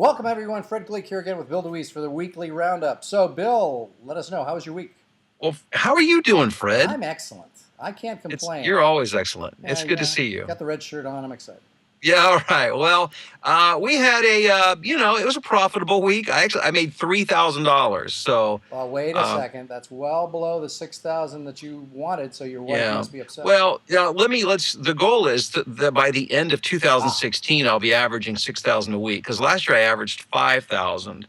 Welcome, everyone. Fred Gleek here again with Bill DeWeese for the weekly roundup. So, Bill, let us know. How was your week? Well, how are you doing, Fred? I'm excellent. I can't complain. You're always excellent. Yeah, It's good to yeah. see you. Got the red shirt on. I'm excited. Yeah, all right. Well, we had it was a profitable week. I made $3,000. So, Well, wait a uh, second. That's well below the 6,000 that you wanted. So your wife yeah. must be upset. Well, the goal is that by the end of Ah, 2016, I'll be averaging 6,000 a week. Because last year I averaged 5,000.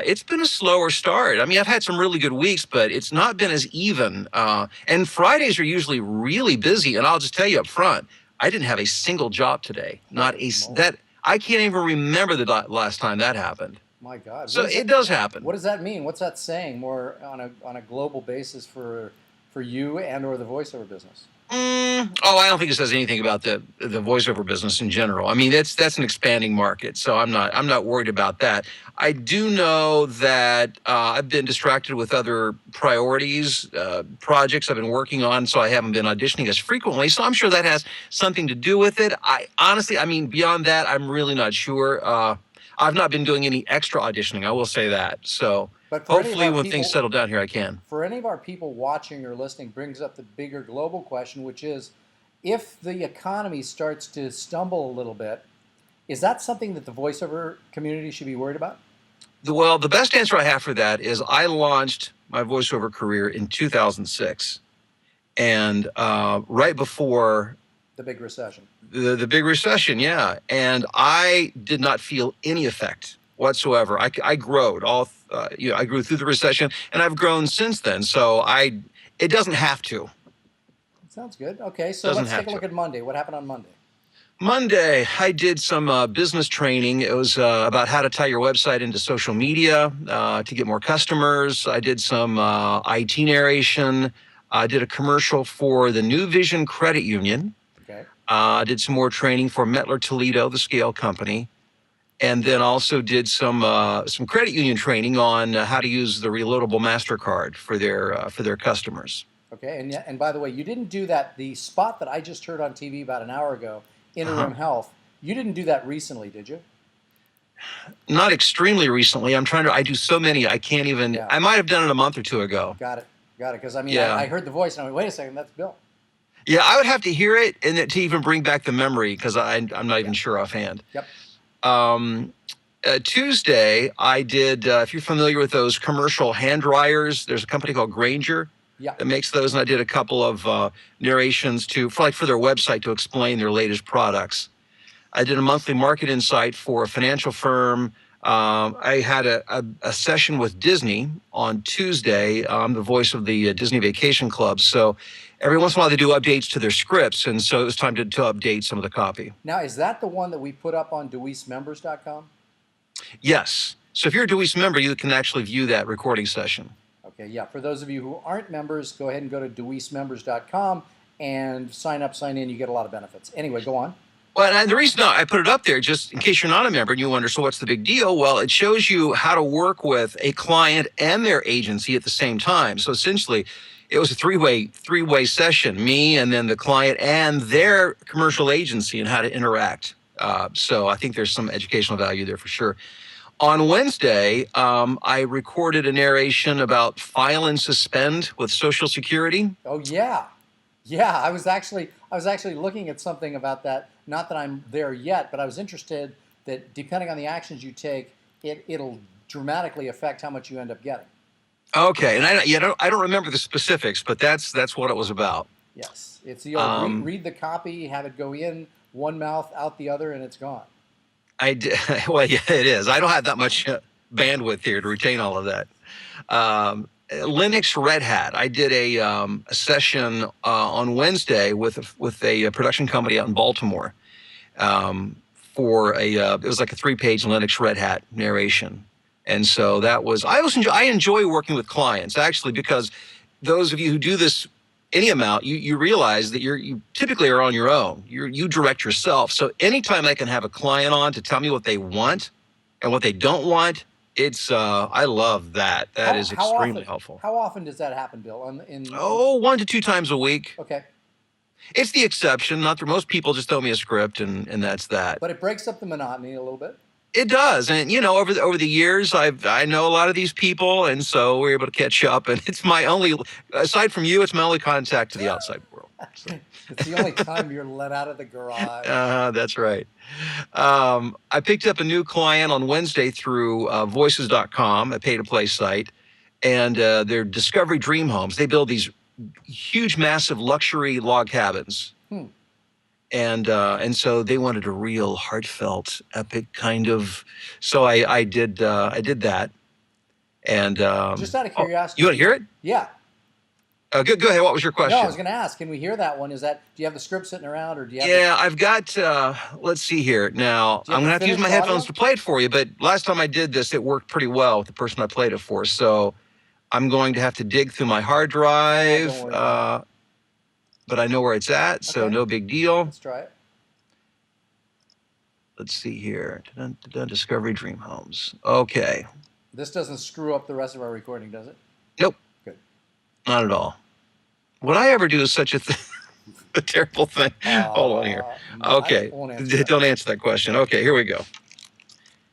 It's been a slower start. I mean, I've had some really good weeks, but it's not been as even. And Fridays are usually really busy. And I'll just tell you up front, I didn't have a single job today. Not holy a moly. that I can't even remember the last time that happened. My God. So it does What happen. does that mean? What's that saying more on a global basis for you and or the voiceover business? I don't think it says anything about the voiceover business in general. I mean, that's an expanding market, so I'm not worried about that. I do know that I've been distracted with other priorities, projects I've been working on, so I haven't been auditioning as frequently. So I'm sure that has something to do with it. I honestly, I mean, beyond that, I'm really not sure. I've not been doing any extra auditioning. I will say that. So But for any of hopefully, our when things people, settle down here, I can. for any of our people watching or listening brings up the bigger global question, which is if the economy starts to stumble a little bit, is that something that the voiceover community should be worried about? Well, the best answer I have for that is I launched my voiceover career in 2006, and right before The big recession. the big recession, yeah, and I did not feel any effect whatsoever. I growed I grew through the recession, and I've grown since then. So it doesn't have to. Sounds good. Okay, so Doesn't let's have take a to. look at Monday. What happened on Monday? Monday, I did some business training. It was about how to tie your website into social media to get more customers. I did some IT narration. I did a commercial for the New Vision Credit Union. Okay. Did some more training for Mettler Toledo, the scale company, and then also did some credit union training on how to use the reloadable Mastercard for their customers. Okay, and by the way, you didn't do that. The spot that I just heard on TV about an hour ago, Uh-huh. Interim Health, you didn't do that recently, did you? Not extremely recently. I do so many. I can't even. Yeah, I might have done it a month or two ago. got it. Got it. Because I mean, Yeah. I heard the voice and I went, wait a second, that's Bill. Yeah, I would have to hear it and to even bring back the memory because I'm not Yeah. even sure offhand. Yep. Um, Tuesday, I did, if you're familiar with those commercial hand dryers, there's a company called Granger Yeah. that makes those. And I did a couple of narrations for their website to explain their latest products. I did a monthly market insight for a financial firm. I had a session with Disney on Tuesday. I'm the voice of the Disney Vacation Club. So every once in a while they do updates to their scripts. And so it was time to update some of the copy. Now, is that the one that we put up on DeWeeseMembers.com? Yes. So if you're a Deweese member, you can actually view that recording session. Okay, yeah. For those of you who aren't members, go ahead and go to DeWeeseMembers.com and sign up, sign in. You get a lot of benefits. Anyway, go on. Well, and the reason I put it up there, just in case you're not a member and you wonder, so what's the big deal? Well, it shows you how to work with a client and their agency at the same time. So essentially, it was a three-way session, me and then the client and their commercial agency and how to interact. So I think there's some educational value there for sure. On Wednesday, I recorded a narration about file and suspend with Social Security. Oh yeah, yeah. I was actually looking at something about that. Not that I'm there yet, but I was interested that depending on the actions you take, it'll dramatically affect how much you end up getting. Okay, and I don't remember the specifics, but that's what it was about. Yes, it's the old Um, read the copy, have it go in one mouth, out the other, and it's gone. I did, well, yeah, it is. I don't have that much bandwidth here to retain all of that. Linux Red Hat. I did a session on Wednesday with a production company out in Baltimore for it was like a 3-page Linux Red Hat narration. And so that was I enjoy working with clients actually because those of you who do this any amount, you realize that you typically are on your own. You direct yourself. So anytime I can have a client on to tell me what they want and what they don't want, it's I love that. That How is how extremely often helpful. how often does that happen, Bill? Oh, 1 to 2 times a week. Okay, It's the exception. Not that most people just throw me a script and that's that. but it breaks up the monotony a little bit. It does, and over the years, I know a lot of these people, and so we're able to catch up. And it's my only, aside from you, it's my only contact to the outside world. So, It's the only time you're let out of the garage. that's right. I picked up a new client on Wednesday through Voices.com, a pay-to-play site, and they're Discovery Dream Homes. They build these huge, massive luxury log cabins. And so they wanted a real heartfelt, epic kind of. So I did that. And Just out of oh, curiosity. you want to hear it? Yeah. Go ahead. What was your question? No, I was going to ask, can we hear that one? Do you have the script sitting around, or do you have Yeah, I've got. Let's see here. Now Do you have I'm the gonna have to use my finished headphones audio? to play it for you. But last time I did this, it worked pretty well with the person I played it for. So I'm going to have to dig through my hard drive. don't worry about But I know where it's at, so Okay. no big deal. Let's try it. Let's see here. Discovery Dream Homes. Okay. This doesn't screw up the rest of our recording, does it? Nope. Good. Not at all. Would I ever do such a thing? A terrible thing. Hold on here. No, Okay. I won't answer that. Don't answer that question. Okay, here we go.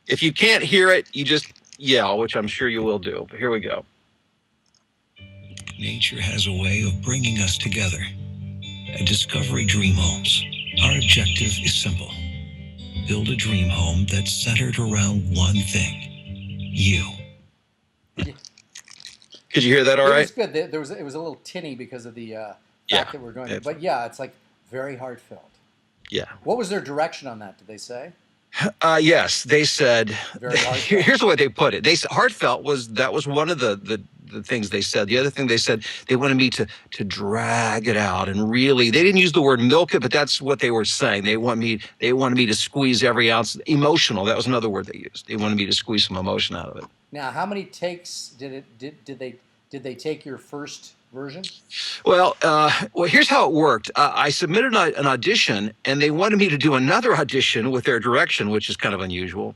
If you can't hear it, you just yell, which I'm sure you will do. But here we go. Nature has a way of bringing us together. At Discovery Dream Homes, our objective is simple. Build a dream home that's centered around one thing. You. Could you hear that all It right? was good. It was a little tinny because of the fact Yeah. that we're going. Yeah. But yeah, it's like very heartfelt. Yeah. What was their direction on that? Did they say? Yes, they said. Very heartfelt. Here's the way they put it. They said heartfelt was one of the things they said. The other thing they said, they wanted me to drag it out and really. They didn't use the word milk it, but that's what they were saying. They wanted me to squeeze every ounce. Emotional. That was another word they used. They wanted me to squeeze some emotion out of it. Now, how many takes did they take your first version? Well, here's how it worked. I submitted an audition, and they wanted me to do another audition with their direction, which is kind of unusual.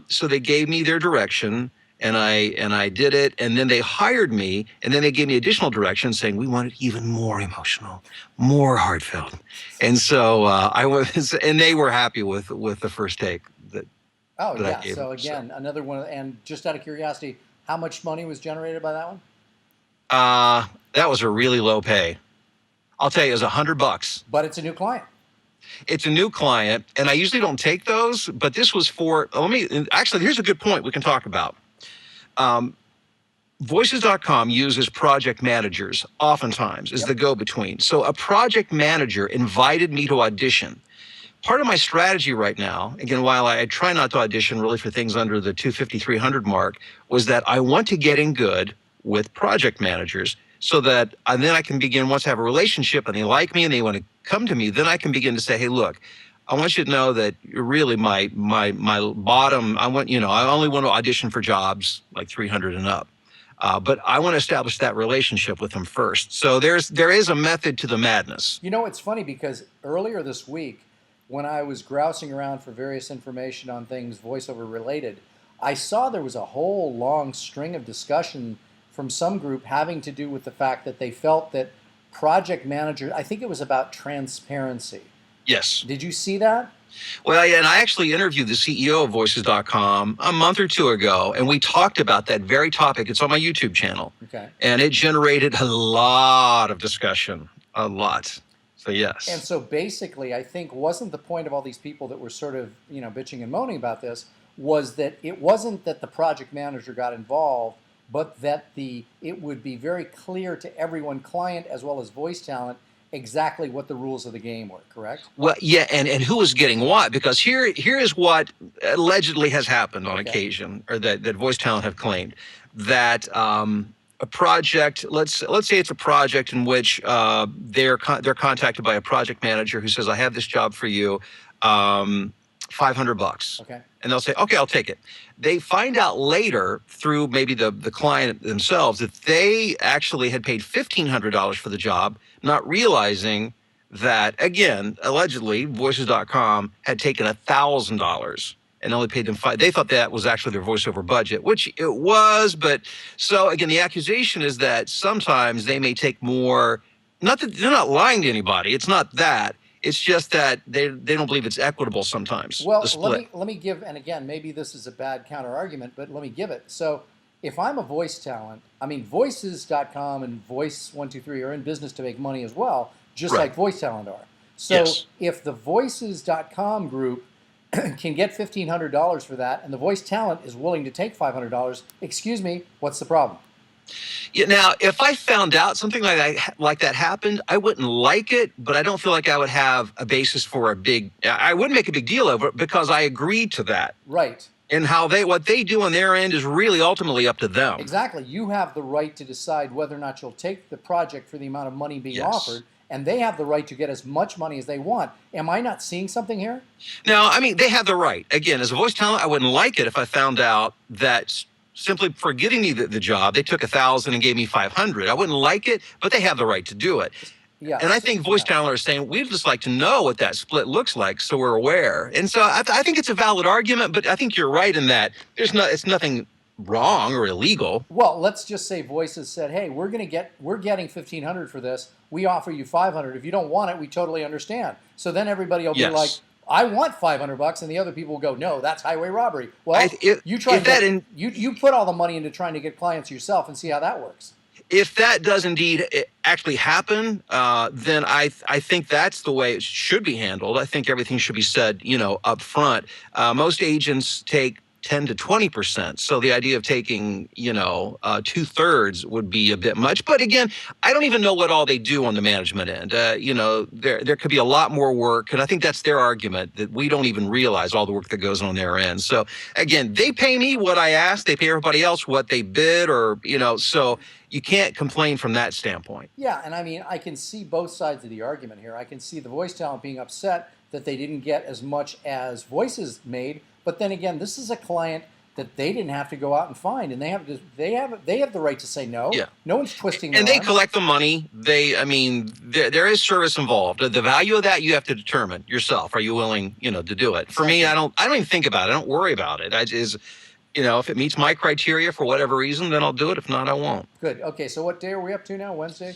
So they gave me their direction, and I did it, and then they hired me, and then they gave me additional direction, saying we want it even more emotional, more heartfelt. And so I was, and they were happy with the first take. Oh that I yeah. gave So them, again, another one. And just out of curiosity, how much money was generated by that one? That was a really low pay. I'll tell you, it was $100. But it's a new client. It's a new client, and I usually don't take those, but this was for, here's a good point we can talk about. Voices.com uses project managers oftentimes as the go-between. So a project manager invited me to audition. Part of my strategy right now, again, while I try not to audition really for things under the 250, 300 mark, was that I want to get in good with project managers so that then I can begin, once I have a relationship and they like me and they want to come to me, then I can begin to say, hey, look, I want you to know that you're really my bottom. I only want to audition for jobs like 300 and up. But I want to establish that relationship with them first. So there is a method to the madness. You know, it's funny because earlier this week, when I was grousing around for various information on things voiceover related, I saw there was a whole long string of discussion from some group having to do with the fact that they felt that project managers, I think it was about transparency. Yes. Did you see that? Well, yeah, and I actually interviewed the CEO of Voices.com a month or two ago, and we talked about that very topic. It's on my YouTube channel. Okay. And it generated a lot of discussion, a lot. So, yes. And so basically, I think wasn't the point of all these people that were sort of, bitching and moaning about this, was that it wasn't that the project manager got involved, but that it would be very clear to everyone, client as well as voice talent, exactly what the rules of the game were, correct? Well, yeah, and who was getting what? Because here is what allegedly has happened on occasion, or that voice talent have claimed, that a project, let's say it's a project in which they're contacted by a project manager who says, I have this job for you, $500. Okay. And they'll say, okay, I'll take it. They find out later through maybe the client themselves that they actually had paid $1,500 for the job, not realizing that, again, allegedly, Voices.com had taken $1,000 and only paid them $500. They thought that was actually their voiceover budget, which it was. But so, again, the accusation is that sometimes they may take more, not that they're not lying to anybody. It's not that. It's just that they don't believe it's equitable sometimes. Well, The split. let me give, and again, maybe this is a bad counter argument, but let me give it. So, if I'm a voice talent, I mean, Voices.com and Voice123 are in business to make money as well, just Right. like voice talent are. So, Yes. if the Voices.com group can get $1,500 for that, and the voice talent is willing to take $500, excuse me, what's the problem? Yeah, now, if I found out something like that happened, I wouldn't like it, but I don't feel like I would have a basis for a big. I wouldn't make a big deal of it because I agreed to that. Right. And what they do on their end is really ultimately up to them. Exactly. You have the right to decide whether or not you'll take the project for the amount of money being Yes. offered, and they have the right to get as much money as they want. Am I not seeing something here? Now, I mean, they have the right. Again, as a voice talent, I wouldn't like it if I found out that simply for giving me the job, they took 1,000 and gave me 500. I wouldn't like it, but they have the right to do it. Yeah. And I think voice talent are saying we'd just like to know what that split looks like, so we're aware. And so I think it's a valid argument, but I think you're right in that it's nothing wrong or illegal. Well, let's just say Voices said, "Hey, we're getting 1,500 for this. We offer you 500. If you don't want it, we totally understand." So then everybody will be Yes. like, "I want $500," and the other people will go, "No, that's highway robbery." Well, you put all the money into trying to get clients yourself and see how that works. If that does indeed actually happen, then I think that's the way it should be handled. I think everything should be said, up front. Most agents take 10 to 20%. So the idea of taking, 2/3 would be a bit much. But again, I don't even know what all they do on the management end. There could be a lot more work. And I think that's their argument, that we don't even realize all the work that goes on their end. So again, they pay me what I ask. They pay everybody else what they bid, so you can't complain from that standpoint. Yeah, and I mean, I can see both sides of the argument here. I can see the voice talent being upset that they didn't get as much as Voices made, but then again, this is a client that they didn't have to go out and find, and they have the right to say no. Yeah. No one's twisting their And they arm. collect the money. There is service involved. The value of that you have to determine yourself. Are you willing, to do it? For me, I don't even think about it. I don't worry about it. If it meets my criteria for whatever reason, then I'll do it. If not, I won't. Good. Okay, so what day are we up to now? Wednesday?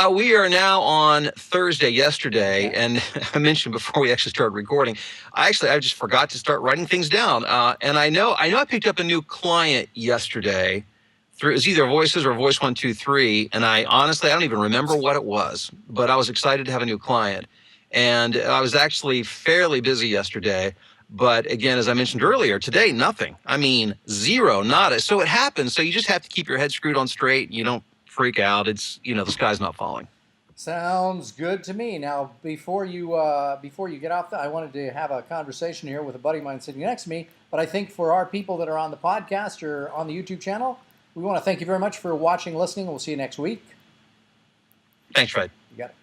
We are now on Thursday, yesterday, Okay. and I mentioned before we actually started recording, I just forgot to start writing things down. And I know I picked up a new client yesterday through, it was either Voices or Voice123, and I don't even remember what it was, but I was excited to have a new client. And I was actually fairly busy yesterday. But again, as I mentioned earlier, today, nothing. I mean, zero, nada. So it happens. So you just have to keep your head screwed on straight. You don't freak out. It's, the sky's not falling. Sounds good to me. Now, before you get off, I wanted to have a conversation here with a buddy of mine sitting next to me. But I think for our people that are on the podcast or on the YouTube channel, we want to thank you very much for watching, listening. We'll see you next week. Thanks, Fred. You got it.